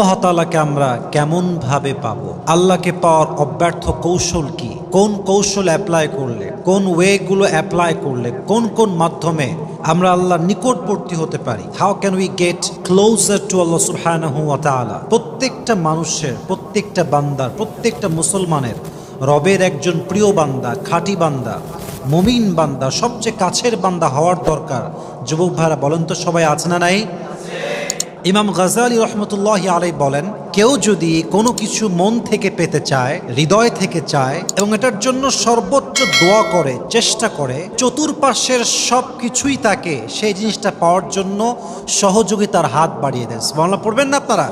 আল্লাহ তাআলাকে আমরা কেমন ভাবে পাবো? আল্লাহকে পাওয়ার অব্যর্থ কৌশল কি? কোন কৌশল অ্যাপ্লাই করলে, কোন ওয়েগুলো অ্যাপ্লাই করলে, কোন কোন মাধ্যমে আমরা আল্লাহর নিকটবর্তী হতে পারি? How can we get closer to Allah সুবহানাহু ওয়া তাআলা? প্রত্যেকটা মানুষের, প্রত্যেকটা বান্দার, প্রত্যেকটা মুসলমানের রবের একজন প্রিয় বান্দা, খাঁটি বান্দা, মুমিন বান্দা, সবচেয়ে কাছের বান্দা হওয়ার দরকার। যুবক ভাইরা বলেন তো, সবাই আছে না নাই? ইমাম গাজ্জালী রহমতুল্লাহি আলাইহি বলেন, কেউ যদি কোনো কিছু মন থেকে পেতে চায়, হৃদয় থেকে চায়, এবং এটার জন্য সর্বোচ্চ দোয়া করে, চেষ্টা করে, চতুর্পাশের সব কিছুই তাকে সেই জিনিসটা পাওয়ার জন্য সহযোগিতার হাত বাড়িয়ে দেয়। সুবহানাল্লাহ পড়বেন না আপনারা?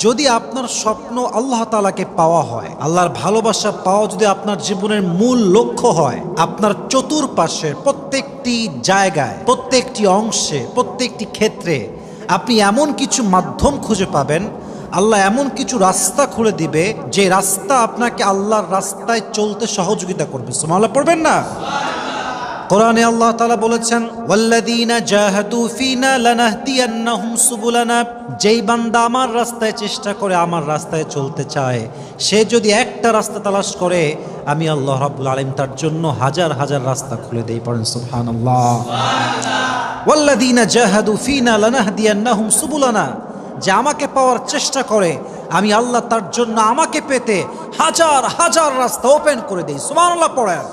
যদি আপনার স্বপ্ন আল্লাহ তাআলাকে পাওয়া হয়, আল্লাহর ভালোবাসা পাওয়া যদি আপনার জীবনের মূল লক্ষ্য হয়, আপনার চতুর্পাশের প্রত্যেকটি জায়গায়, প্রত্যেকটি অংশে, প্রত্যেকটি ক্ষেত্রে আপনি এমন কিছু মাধ্যম খুঁজে পাবেন, আল্লাহ এমন কিছু রাস্তা খুলে দিবে, যে রাস্তা আপনাকে আল্লাহর রাস্তায় চলতে সহযোগিতা করবে। সুবহানাল্লাহ পড়বেন না? কোরআনে আল্লাহ তাআলা বলেছেন, ওয়াল্লাযীনা জাহাদু ফীনা লানাহদিয়ান্নাহুম সুবুলানা, যেই বান্দা আমার রাস্তায় চেষ্টা করে, আমার রাস্তায় চলতে চায়, সে যদি একটা রাস্তা তালাশ করে, আমি আল্লাহ রাব্বুল আলামিন তার জন্য হাজার হাজার রাস্তা খুলে দেই। পড়েন সুবহানাল্লাহ। ওয়াল্লাযীনা জাহাদু ফীনা লানাহদিয়ান্নাহুম সুবুলানা, যে আমাকে পাওয়ার চেষ্টা করে, আমি আল্লাহ তার জন্য আমাকে পেতে হাজার হাজার রাস্তা ওপেন করে দেই। সুবহানাল্লাহ পড়েন।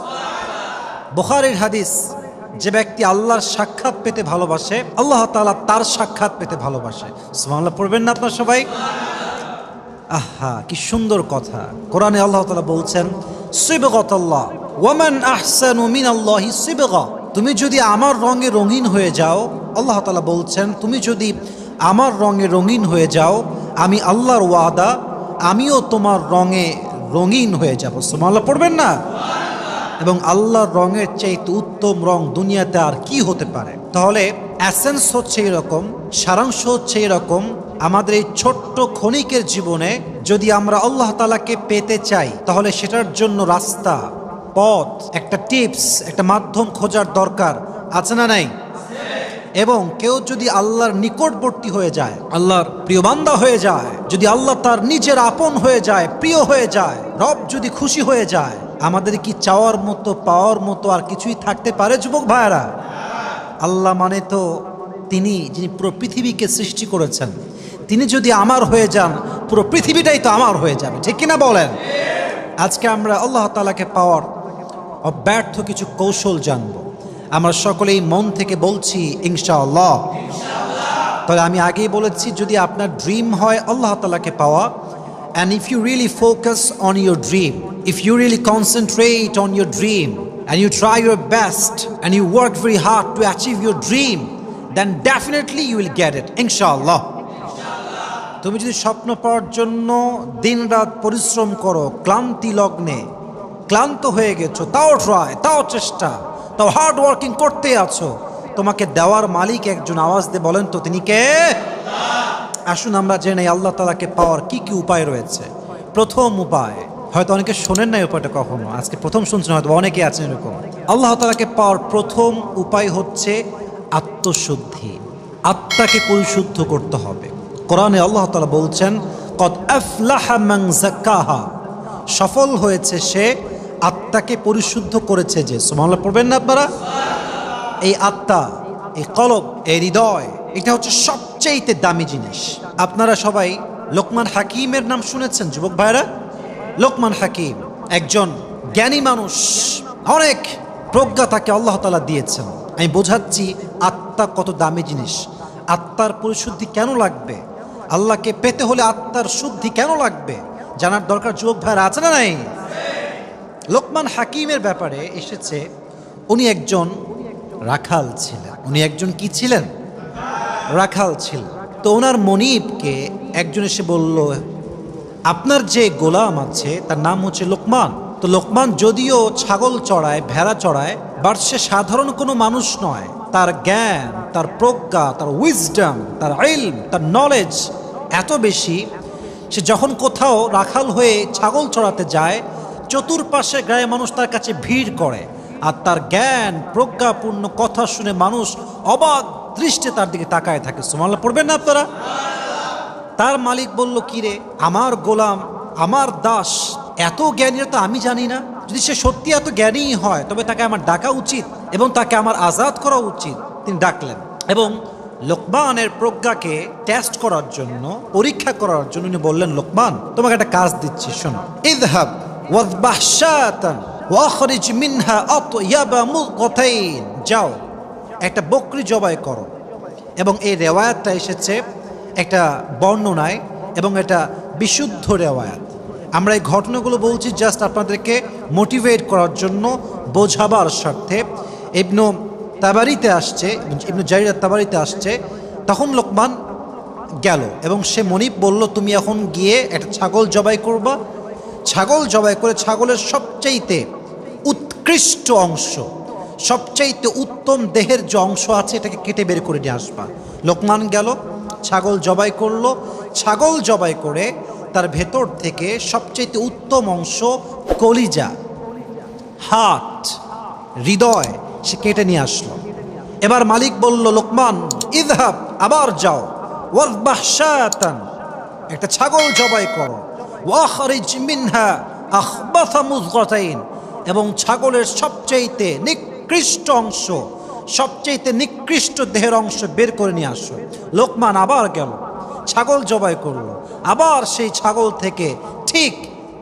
বুখারীর হাদিস, যে ব্যক্তি আল্লাহর সাক্ষাৎ পেতে ভালোবাসে, আল্লাহ তাআলা তার সাক্ষাৎ পেতে ভালোবাসে। সুবহানাল্লাহ পড়বেন না আপনারা সবাই? আহা, কি সুন্দর কথা! কোরআনে আল্লাহ তাআলা বলছেন, সিবগাতাল্লাহ ওয়া মান আহসানু মিনাল্লাহি সিবগা, তুমি যদি আমার রঙে রঙিন হয়ে যাও, আল্লাহ তাআলা বলছেন, তুমি যদি আমার রঙে রঙিন হয়ে যাও, আমি আল্লাহর ওয়াদা, আমিও তোমার রঙে রঙিন হয়ে যাব। সুবহানাল্লাহ পড়বেন না? এবং আল্লাহর রঙের চাইতে উত্তম রং দুনিয়াতে আর কি হতে পারে? তাহলে এসেন্স হচ্ছে এরকম, সারাংশ হচ্ছে এরকম, আমাদের এই ছোট্ট ক্ষণিকের জীবনে যদি আমরা আল্লাহ তাআলাকে পেতে চাই, তাহলে সেটার জন্য রাস্তা, পথ, একটা টিপস, একটা মাধ্যম খোঁজার দরকার আছে না নাই? এবং কেউ যদি আল্লাহর নিকটবর্তী হয়ে যায়, আল্লাহর প্রিয় বান্দা হয়ে যায়, যদি আল্লাহ তার নিজের আপন হয়ে যায়, প্রিয় হয়ে যায়, রব যদি খুশি হয়ে যায়, আমাদের কি চাওয়ার মতো, পাওয়ার মতো আর কিছুই থাকতে পারে যুবক ভাইরা? আল্লাহ মানে তো তিনি, যিনি পুরো পৃথিবীকে সৃষ্টি করেছেন, তিনি যদি আমার হয়ে যান, পুরো পৃথিবীটাই তো আমার হয়ে যাবে। ঠিক কিনা বলেন? আজকে আমরা আল্লাহ তাআলাকে পাওয়ার অব্যর্থ কিছু কৌশল জানবো। আমরা সকলেই মন থেকে বলছি ইনশাআল্লাহ। তবে আমি আগেই বলেছি, যদি আপনার ড্রিম হয় আল্লাহ তাআলাকে পাওয়া, and if you really focus on your dream, if you really concentrate on your dream, and you try your best, and you work very hard to achieve your dream, then definitely you will get it, inshallah. তুমি যদি স্বপ্ন পাওয়ার জন্য দিনরাত পরিশ্রম করো, ক্লান্তি লগ্নে, ক্লান্ত হয়ে গেছো, তাও ট্রাই, তাও চেষ্টা, তাও হার্ড ওয়ার্কিং করতে আছো, তোমাকে দেওয়ার মালিক একজন। আওয়াজ দিয়ে বলেন তো, তিনি কে? আসুন আমরা জেনে আল্লাহ তাআলাকে পাওয়ার কি কি উপায় রয়েছে। প্রথম উপায়, হয়তো অনেকে শোনেন না এই উপায়টা কখনো, আজকে প্রথম শুনছেন, হয়তো অনেকে আছেন এরকম। আল্লাহ তাআলাকে পাওয়ার প্রথম উপায় হচ্ছে আত্মশুদ্ধি। আত্মাকে পরিশুদ্ধ করতে হবে। কোরআনে আল্লাহ তাআলা বলছেন, কদ আফলাহা মান যাক্কাহা, সফল হয়েছে সে আত্মাকে পরিশুদ্ধ করেছে যে। সুবহানাল্লাহ পড়বেন না আপনারা? এই আত্মা, এই কলব, এই হৃদয়, এটা হচ্ছে সবচেয়ে দামি জিনিস। আপনারা সবাই লোকমান হাকিমের নাম শুনেছেন যুবক ভাইরা? লোকমান হাকিম একজন জ্ঞানী মানুষ, অনেক প্রজ্ঞা তাকে আল্লাহ তাআলা দিয়েছেন। আমি বোঝাচ্ছি আত্মা কত দামি জিনিস, আত্মার পরিশুদ্ধি কেন লাগবে, আল্লাহকে পেতে হলে আত্মার শুদ্ধি কেন লাগবে, জানার দরকার যুবক ভাইরা আছে না নাই? লোকমান হাকিমের ব্যাপারে এসেছে, উনি একজন রাখাল ছিলেন। উনি একজন কি ছিলেন? রাখাল ছিলেন। তো ওনার মনিবকে একজন এসে বলল, আপনার যে গোলাম আছে তার নাম হচ্ছে লোকমান। তো লোকমান যদিও ছাগল চড়ায়, ভেড়া চড়ায়, বাট সে সাধারণ কোনো মানুষ নয়। তার জ্ঞান, তার প্রজ্ঞা, তার উইজডম, তার ইলম, তার নলেজ এত বেশি, সে যখন কোথাও রাখাল হয়ে ছাগল চড়াতে যায়, চতুর্পাশে গায়ে মানুষ তার কাছে ভিড় করে, আর তার জ্ঞান প্রজ্ঞাপূর্ণ কথা শুনে মানুষ অবাক দৃষ্টি তার দিকে তাকায় থাকে। সুবহানাল্লাহ পড়বেন না আপনারা? তার মালিক বলল, কি রে আমার গোলাম, আমার দাস এত জ্ঞানী তো আমি জানি না? যদি সে সত্যি এত জ্ঞানী হয় তবে তাকে আমার ডাকা উচিত এবং তাকে আমার আজাদ করা উচিত। তিনি ডাকলেন এবং লোকমানের প্রজ্ঞাকে টেস্ট করার জন্য, পরীক্ষা করার জন্য উনি বললেন, লোকমান তোমাকে একটা কাজ দিচ্ছি, শোনো। ইযহাব ওয়াযবাহ শাতান ওয়াখরিজ মিনহা আতয়াবা মুযগাতাইন, যাও একটা বকরি জবাই করো। এবং এই রেওয়ায়াতটা এসেছে একটা বর্ণনায় এবং এটা বিশুদ্ধ রেওয়ায়াত। আমরা এই ঘটনাগুলো বলছি জাস্ট আপনাদেরকে মোটিভেট করার জন্য, বোঝাবার স্বার্থে। ইবনু তাবারিতে আসছে, ইবনু জারির তাবারিতে আসছে, তখন লোকমান গেল এবং সে মনিব বলল, তুমি এখন গিয়ে একটা ছাগল জবাই করবা। ছাগল জবাই করে ছাগলের সবচাইতে উৎকৃষ্ট অংশ, সবচাইতে উত্তম দেহের যে অংশ আছে এটাকে কেটে বের করে নিয়ে আসবা। লোকমান গেল, ছাগল জবাই করলো। ছাগল জবাই করে তার ভেতর থেকে সবচাইতে উত্তম অংশ, কলিজা, হার্ট, হৃদয়, সে কেটে নিয়ে আসলো। এবার মালিক বলল, লোকমান ইযহাব, আবার যাও, ওয়াযবাহ শাতান, একটা ছাগল জবাই করো, ওয়াখরিজ মিনহা আখবাথা মুযগাতাইন, এবং ছাগলের সবচাইতে নিকৃষ্ট অংশ, সবচাইতে নিকৃষ্ট দেহের অংশ বের করে নিয়ে আসো। লোকমান আবার গেল, ছাগল জবাই করলো, আবার সেই ছাগল থেকে ঠিক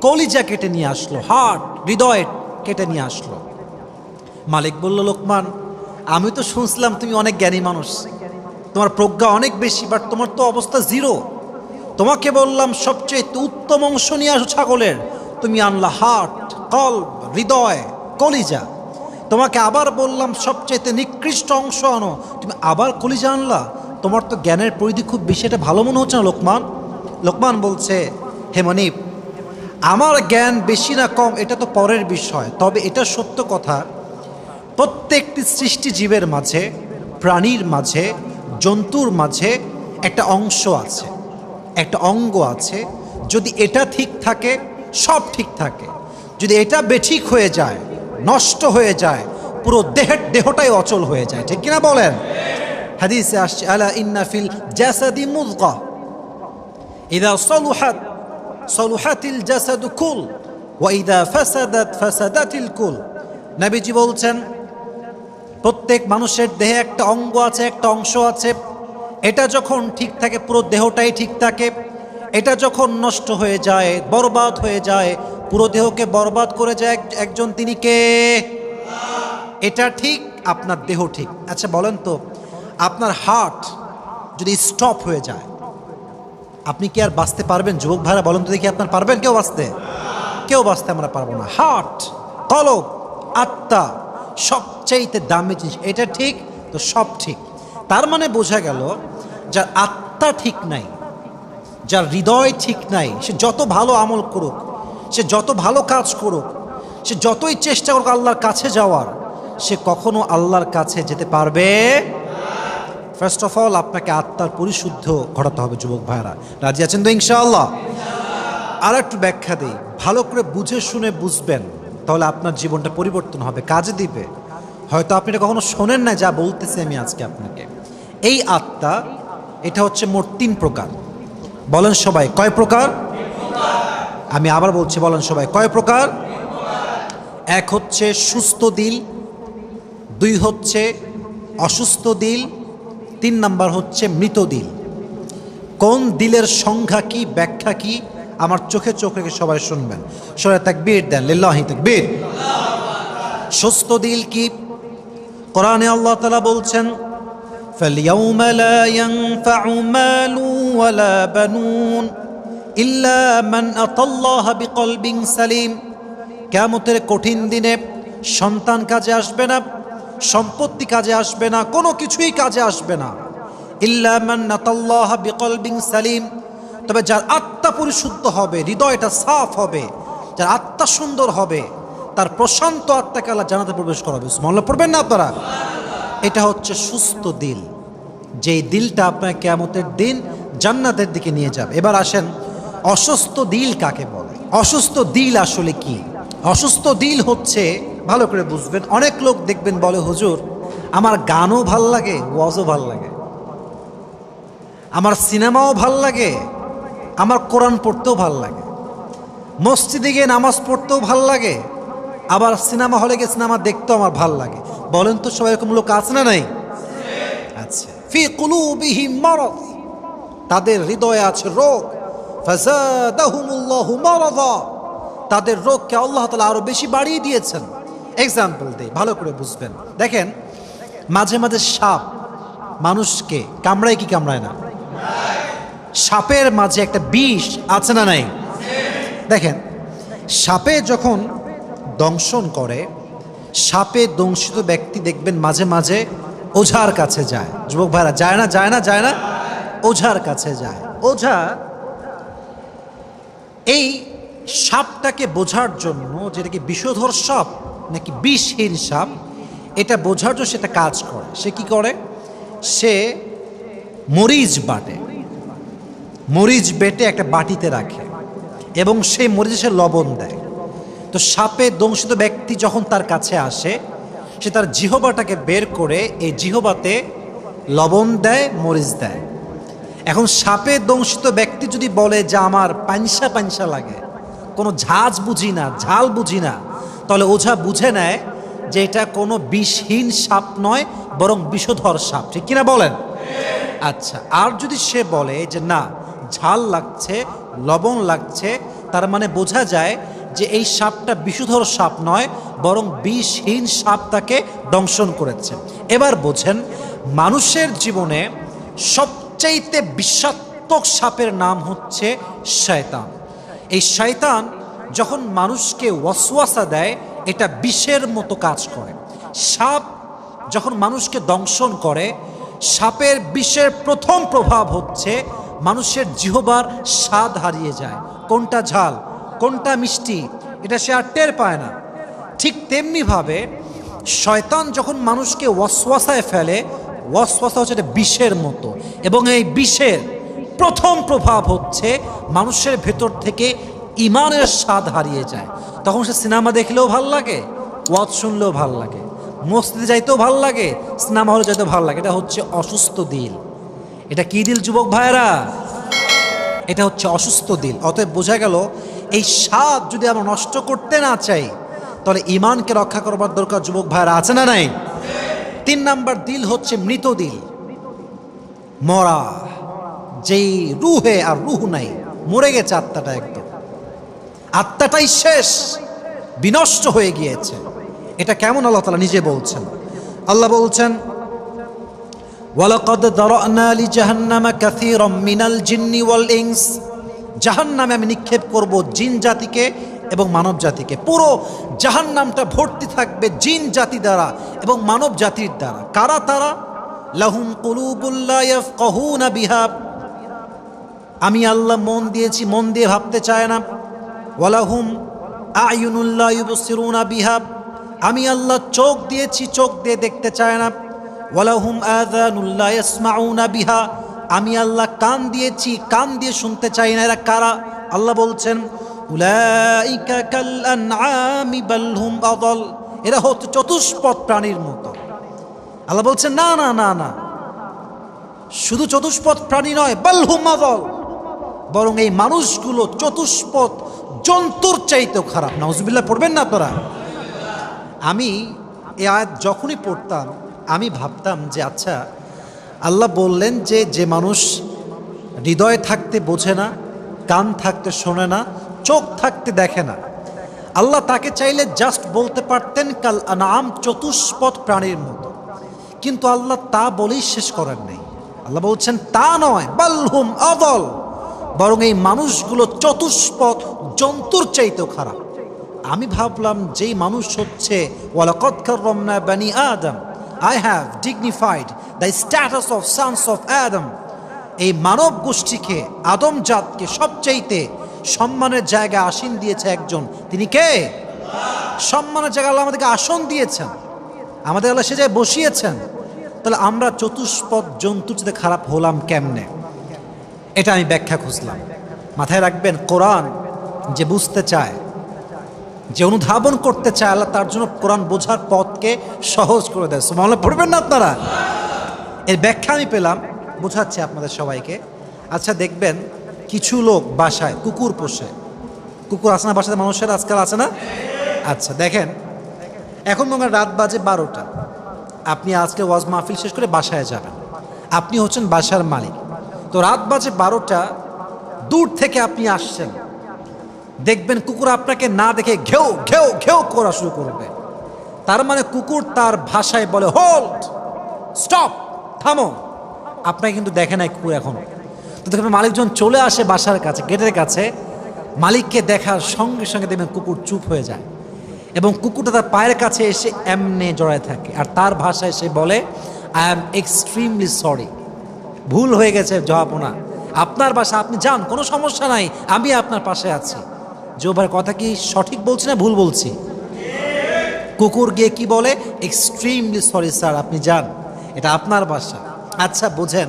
কলিজা কেটে নিয়ে আসলো, হার্ট, হৃদয় কেটে নিয়ে আসলো। মালিক বলল, লোকমান আমি তো শুনছিলাম তুমি অনেক জ্ঞানী মানুষ, তোমার প্রজ্ঞা অনেক বেশি, বাট তোমার তো অবস্থা জিরো। তোমাকে বললাম সবচেয়ে উত্তম অংশ নিয়ে আসো ছাগলের, তুমি আনলা হার্ট, কল্ব, হৃদয়, কলিজা। তোমাকে আবার বললাম সবচেয়ে নিকৃষ্ট অংশ আনো, তুমি আবার কলিজা আনলা। তোমার তো জ্ঞানের পরিধি খুব বেশি, এটা ভালো মনে হচ্ছে না লোকমান? লোকমান বলছে, হে মনিব, আমার জ্ঞান বেশি না কম এটা তো পরের বিষয়, তবে এটা সত্য কথা, প্রত্যেকটি সৃষ্টি জীবের মাঝে, প্রাণীর মাঝে, জন্তুর মাঝে একটা অংশ আছে, একটা অঙ্গ আছে। যদি এটা ঠিক থাকে সব ঠিক থাকে, যদি এটা বেঠিক হয়ে যায়, নষ্ট হয়ে যায়, পুরো দেহটাই অচল হয়ে যায়। ঠিক কিনা বলেন? হাদিসে আসছে, আলা ইন্না ফিল জাসাদি মুযগা ইযা সালুহাত সালুহাতিল জাসাদু কুল ওয়া ইযা ফাসাদাত ফাসাদাতিল কুল। নবীজি বলছেন, প্রত্যেক মানুষের দেহে একটা অঙ্গ আছে, একটা অংশ আছে। এটা যখন ঠিক থাকে পুরো দেহটাই ঠিক থাকে, এটা যখন নষ্ট হয়ে যায়, বরবাদ হয়ে যায়, পুরো দেহকে বরবাদ করে যায় একজন, তিনি কে? এটা ঠিক, আপনার দেহ ঠিক। আচ্ছা বলেন তো, আপনার হার্ট যদি স্টপ হয়ে যায় আপনি কি আর বাঁচতে পারবেন? যুবক ভাইরা বলেন তো দেখি, আপনার পারবেন কেউ বাঁচতে? কেউ বাঁচতে আমরা পারবো না। হার্ট, কলব, আত্মা সবচাইতে দামি জিনিস, এটা ঠিক তো সব ঠিক। তার মানে বোঝা গেল, যার আত্মা ঠিক নাই, যার হৃদয় ঠিক নাই, সে যত ভালো আমল করুক, সে যত ভালো কাজ করুক, সে যতই চেষ্টা করুক আল্লাহর কাছে যাওয়ার, সে কখনো আল্লাহর কাছে যেতে পারবে। ফার্স্ট অফ অল আপনাকে আত্মার পরিশুদ্ধ ঘটাতে হবে। যুবক ভাইরা রাজি আছেন তো ইনশাআল্লাহ? আর একটু ব্যাখ্যা দিই, ভালো করে বুঝে শুনে বুঝবেন, তাহলে আপনার জীবনটা পরিবর্তন হবে, কাজে দিবে। হয়তো আপনি এটা কখনো শোনেন না যা বলতেছি আমি আজকে আপনাকে। এই আত্মা, এটা হচ্ছে মোট 3 প্রকার। বলেন সবাই, কয় প্রকার? আমি আবার বলছি, বলেন সবাই, কয় প্রকার? 1 হচ্ছে সুস্থ দিল, 2 হচ্ছে অসুস্থ দিল, 3 নাম্বার হচ্ছে মৃত দিল। কোন দিলের সংখ্যা কি, ব্যাখ্যা কি, আমার চোখে চোখ রেখে সবাই শুনবেন। সবাই তাকবীর দেন, লিল্লাহি তাকবীর। সুস্থ দিল কি? কোরআনে আল্লাহ তাআলা বলছেন, ফালইয়াউমা লা ইয়ানফাউ মালু ওয়ালা বানুন ইল্লা মান আতাল্লাহা বিকলবিন সালিম। কিয়ামতের কঠিন দিনে সন্তান কাজে আসবে না, সম্পত্তি কাজে আসবে না, কোনো কিছুই কাজে আসবে না। ইল্লা মান আতাল্লাহা বিকলবিন সালিম, তবে যার আত্মা পরিশুদ্ধ হবে, হৃদয়টা সাফ হবে, যার আত্মা সুন্দর হবে, তার প্রশান্ত আত্মাকে আল্লাহ জান্নাতে প্রবেশ করাবে। সুবহানাল্লাহ পড়বেন না আপনারা? এটা হচ্ছে সুস্থ দিল, যেই দিলটা আপনার কিয়ামতের দিন জান্নাতের দিকে নিয়ে যাবে। এবার আসেন, অসুস্থ দিল কাকে বলে? অসুস্থ দিল আসলে কি? অসুস্থ দিল হচ্ছে, ভালো করে বুঝবেন, অনেক লোক দেখবেন বলে, হুজুর আমার গানও ভাল লাগে, ওয়াজও ভাল লাগে, আমার সিনেমাও ভাল লাগে, আমার কোরআন পড়তেও ভাল লাগে, মসজিদে গিয়ে নামাজ পড়তেও ভাল লাগে, আবার সিনেমা হলে গিয়ে সিনেমা দেখতেও আমার ভাল লাগে। বলেন তো সবাই এরকম লোক আছে না নাই? আচ্ছা, ফি কুলুবিহিম মারাদ, তাদের হৃদয়ে আছে রোগ, ফাযাদাহুমুল্লাহু মারাদা, তাদের রোগকে আল্লাহ তাআলা আরো বেশি বাড়িয়ে দিয়েছেন। এক্সাম্পল দেই, ভালো করে বুঝবেন। দেখেন, মাঝে মাঝে সাপ মানুষকে কামড়ায় কি কামড়ায় না? সাপের মাঝে একটা বিষ আছে না নাই? দেখেন, সাপে যখন দংশন করে, সাপে দংশিত ব্যক্তি দেখবেন মাঝে মাঝে ওঝার কাছে যায়। যুবক ভাইরা, যায় না যায় না যায় না? ওঝার কাছে যায়। ওঝা এই সাপটাকে বোঝার জন্য, যেটা কি বিষধর সাপ নাকি বিষহীন সাপ, এটা বোঝার জন্য সেটা কাজ করে। সে কি করে? সে মরিচ বাটে, মরিচ বেটে একটা বাটিতে রাখে এবং সেই মরিচে সে লবণ দেয়। তো সাপে দংশিত ব্যক্তি যখন তার কাছে আসে, সে তার জিহবাটাকে বের করে এই জিহবাতে লবণ দেয়, মরিচ দেয়। এখন সাপে দংশিত ব্যক্তি যদি বলে যে আমার পাঞ্চা পাঞ্চা লাগে, কোনো ঝাঁজ বুঝি না, ঝাল বুঝি না, তাহলে ওঝা বুঝে নেয় যে এটা কোনো বিষহীন সাপ নয়, বরং বিষধর সাপ। ঠিক কিনা বলেন? আচ্ছা, আর যদি সে বলে যে না, ঝাল লাগছে, লবণ লাগছে, তার মানে বোঝা যায় যে এই সাপটা বিষধর সাপ নয়, বরং বিষহীন সাপ তাকে দংশন করেছে। এবার বোঝেন, মানুষের জীবনে সবচাইতে বিষাক্তক সাপের নাম হচ্ছে শয়তান। এই শয়তান যখন মানুষকে ওয়াসওয়াসা দেয়, এটা বিষের মতো কাজ করে। সাপ যখন মানুষকে দংশন করে, সাপের বিষের প্রথম প্রভাব হচ্ছে মানুষের জিহবার স্বাদ হারিয়ে যায়। কোনটা ঝাল, কোনটা মিষ্টি, এটা সে আর টের পায় না। ঠিক তেমনিভাবে শয়তান যখন মানুষকে ওয়াসওয়াসায় ফেলে, ওয়াসওয়াসা হচ্ছে এটা বিষের মতো, এবং এই বিষের প্রথম প্রভাব হচ্ছে মানুষের ভেতর থেকে ইমানের স্বাদ হারিয়ে যায়। তখন সে সিনেমা দেখলেও ভাল লাগে, ওয়াজ শুনলেও ভাল লাগে, মসজিদে যাইতেও ভাল লাগে, সিনেমা হলে যাইতেও ভাল লাগে। এটা হচ্ছে অসুস্থ দিল। এটা কি দিল যুবক ভাইয়েরা? এটা হচ্ছে অসুস্থ দিল। অতএব বোঝা গেল, এই স্বাদ যদি আমরা নষ্ট করতে না চাই, তাহলে ইমানকে রক্ষা করবার দরকার। যুবক ভাইয়েরা, আছে না নাই? 3 নাম্বার দিল হচ্ছে মৃত দিল, মরা, যেই রুহে আর রুহ নাই, মরে গেছে আত্মাটা, একদম আত্মাটাই শেষ, বিনষ্ট হয়ে গিয়েছে। এটা কেমন আল্লাহ তাআলা নিজে বলছেন। আল্লাহ বলছেন, ওয়ালাকাদ দারানা লিজাহান্নামা কাসীরাম মিনাল জিন্নি ওয়াল ইনস, জাহান্নামে আমি নিক্ষেপ করব জিন জাতিকে এবং মানব জাতিকে। পুরো জাহান্নামটা ভর্তি থাকবে জিন জাতি দ্বারা এবং মানব জাতির দ্বারা। কারা তারা? লাহুম কুলুবুল লা ইয়াফকাহুনা বিহা, আমি আল্লাহ মন দিয়েছি, মন দিয়ে ভাবতে চায় না। ওয়ালাহুম আয়ুনুল লা ইউবসিরুনা বিহা, আমি আল্লাহ চোখ দিয়েছি, চোখ দিয়ে দেখতে চায় না। ওয়ালাহুম আযানুল লা ইয়াসমাউনা বিহা, আমি আল্লাহ কান দিয়েছি, কান দিয়ে শুনতে চাই না। এরা কারা? আল্লাহ বলছেন, উলাইকা কাল আনআমি বাল হুম আযাল, এরা হচ্ছে চতুষ্পদ প্রাণীর মতো। আল্লাহ বলছেন, না না না না, শুধু চতুষ্পদ প্রাণী নয়, বাল হুম আযাল, বরং এই মানুষগুলো চতুষ্পদ জন্তুর চাইতেও খারাপ। নাউজুবিল্লাহ পড়বেন না আপনারা? আমি এই আয়াত যখনই পড়তাম, আমি ভাবতাম যে আচ্ছা, আল্লাহ বললেন যে যে মানুষ হৃদয় থাকতে বোঝে না, কান থাকতে শোনে না, চোখ থাকতে দেখে না, আল্লাহ তাকে চাইলে জাস্ট বলতে পারতেন কাল আনাম, চতুষ্পদ প্রাণীর মতো। কিন্তু আল্লাহ তা বলেই শেষ করেন নাই। আল্লাহ বলছেন তা নয়, বাল হুম আযাল, বরং এই মানুষগুলো চতুষ্পদ জন্তুর চাইতেও খারাপ। আমি ভাবলাম যেই মানুষ হচ্ছে ওয়ালাকাদ কাররামনা বানি আদম, I have dignified the status of sons of Adam, এই মানব গোষ্ঠীকে, আদম জাতকে সবচাইতে সম্মানের জায়গায় আসীন দিয়েছে একজন। তিনি কে? সম্মানের জায়গায় আল্লাহ আমাদেরকে আসন দিয়েছেন, আমাদের আল্লাহ সে জায়গায় বসিয়েছেন। তাহলে আমরা চতুষ্পদ জন্তুর চেয়ে খারাপ হলাম কেমনে? এটা আমি ব্যাখ্যা খুঁজলাম। মাথায় রাখবেন, কোরআন যে বুঝতে চায়, যে অনুধাবন করতে চায়, আল্লাহ তার জন্য কোরআন বোঝার পথকে সহজ করে দেয়। সুবহানাল্লাহ পড়বেন না আপনারা? এর ব্যাখ্যা আমি পেলাম, বোঝাচ্ছি আপনাদের সবাইকে। আচ্ছা দেখবেন, কিছু লোক বাসায় কুকুর পোষে। কুকুর আছে না বাসাতে মানুষের আজকাল, আছে না? আচ্ছা দেখেন, এখন মনে হয় রাত বাজে 12টা, আপনি আজকে ওয়াজ মাহফিল শেষ করে বাসায় যাবেন, আপনি হচ্ছেন বাসার মালিক। তো রাত বাজে 12টা, দূর থেকে আপনি আসছেন, দেখবেন কুকুর আপনাকে না দেখে ঘেউ ঘেউ ঘেউ করা শুরু করবে। তার মানে কুকুর তার ভাষায় বলে হোল্ড, স্টপ, থামো। আপনাকে কিন্তু দেখে নাই কুকুর এখন। তো দেখবেন মালিকজন চলে আসে বাসার কাছে, গেটের কাছে, মালিককে দেখার সঙ্গে সঙ্গে দেখবেন কুকুর চুপ হয়ে যায় এবং কুকুরটা তার পায়ের কাছে এসে এমনে জড়ায় থাকে আর তার ভাষায় সে বলে আই অ্যাম এক্সট্রিমলি সরি, ভুল হয়ে গেছে জহাপনা, আপনার বাসা, আপনি যান, কোনো সমস্যা নাই, আমি আপনার পাশে আছি। জোবার কথা কি সঠিক বলছি না ভুল বলছি? কুকুর গিয়ে কি বলে? এক্সট্রিমলি সরি স্যার, আপনি যান, এটা আপনার বাসা। আচ্ছা বুঝেন,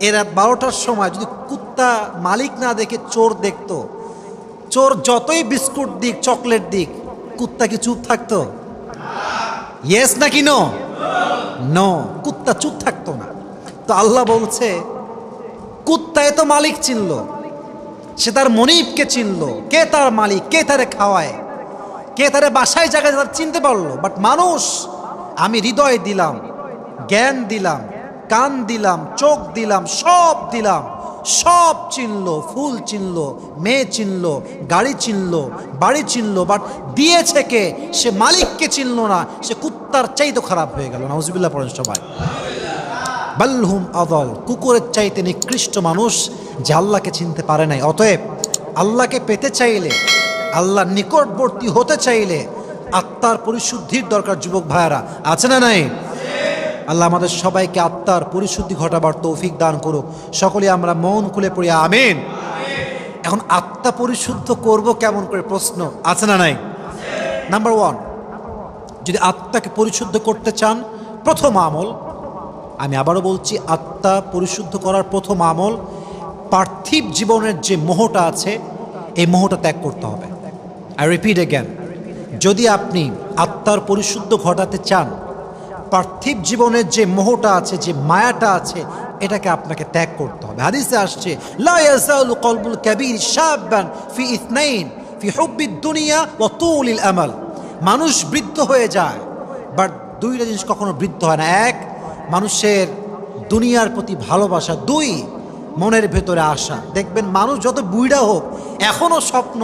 এর রাত 12টার সময় যদি কুত্তা মালিক না দেখে চোর দেখতো, চোর যতই বিস্কুট দিক, চকলেট দিক, কুত্তা কি চুপ থাকতো? ইয়েস নাকি নো? নো, কুত্তা চুপ থাকতো না। তো আল্লাহ বলছে কুত্তায় তো মালিক চিনল, সে তার মনিবকে চিনল, কে তার মালিক, কে তারে খাওয়ায়, কে তারে বাসায় জায়গায় তার চিনতে পারলো। বাট মানুষ, আমি হৃদয় দিলাম, জ্ঞান দিলাম, কান দিলাম, চোখ দিলাম, সব দিলাম, সব চিনলো, ফুল চিনলো, মেয়ে চিনলো, গাড়ি চিনলো, বাড়ি চিনলো, বাট দিয়েছে কে? সে মালিককে চিনলো না, সে কুত্তার চাইতে খারাপ হয়ে গেল। নাউজুবিল্লাহ পড়েন সবাই। বালহুম আদল, কুকুরের চাইতে নিকৃষ্ট মানুষ যে আল্লাহকে চিনতে পারে নাই। অতএব আল্লাহকে পেতে চাইলে, আল্লাহর নিকটবর্তী হতে চাইলে আত্মার পরিশুদ্ধির দরকার। যুবক ভাইয়ারা, আছে না নাই? আল্লাহ আমাদের সবাইকে আত্মার পরিশুদ্ধি ঘটাবার তৌফিক দান করুক। সকলে আমরা মন খুলে পড়ি আমিন। এখন আত্মা পরিশুদ্ধ করব কেমন করে, প্রশ্ন আছে না নাই? নাম্বার 1, যদি আত্মাকে পরিশুদ্ধ করতে চান, প্রথম আমল, আমি আবারও বলছি, আত্মা পরিশুদ্ধ করার প্রথম আমল, পার্থিব জীবনের যে মোহটা আছে এই মোহটা ত্যাগ করতে হবে। আই রিপিট এগেন, যদি আপনি আত্মার পরিশুদ্ধ ঘটাতে চান, পার্থিব জীবনের যে মোহটা আছে, যে মায়াটা আছে, এটাকে আপনাকে ত্যাগ করতে হবে। হাদিসে আসছে লা ইয়াজালু কলবুল কাবীর শাবান ফি ইথনাইন ফি হুব্বিদ দুনিয়া ওয়া তুলিল আমাল। মানুষ বৃদ্ধ হয়ে যায়, বাট দুইটা জিনিস কখনো বৃদ্ধ হয় না। এক, মানুষের দুনিয়ার প্রতি ভালোবাসা। দুই, মনের ভেতরে আশা। দেখবেন মানুষ যত বুইড়া হোক, এখনও স্বপ্ন,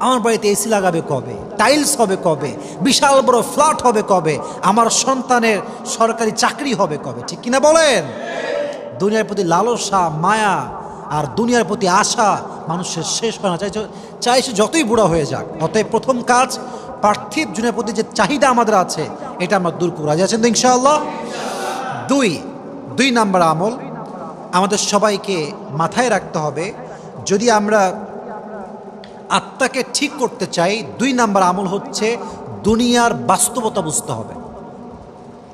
আমার বাড়িতে এসি লাগাবে কবে, টাইলস হবে কবে, বিশাল বড় ফ্ল্যাট হবে কবে, আমার সন্তানের সরকারি চাকরি হবে কবে, ঠিক কিনা বলেন? দুনিয়ার প্রতি লালসা, মায়া আর দুনিয়ার প্রতি আশা মানুষের শেষ হয় না, চাই সে যতই বুড়া হয়ে যাক। অতএব প্রথম কাজ, পার্থিব জীবনের প্রতি যে চাহিদা আমাদের আছে এটা আমরা দূর করে। রাজি আছেন তো ইনশাআল্লাহ? দুই নাম্বার আমল আমাদের সবাইকে মাথায় রাখতে হবে, যদি আমরা আত্মাকে ঠিক করতে চাই, 2 নাম্বার আমল হচ্ছে দুনিয়ার বাস্তবতা বুঝতে হবে।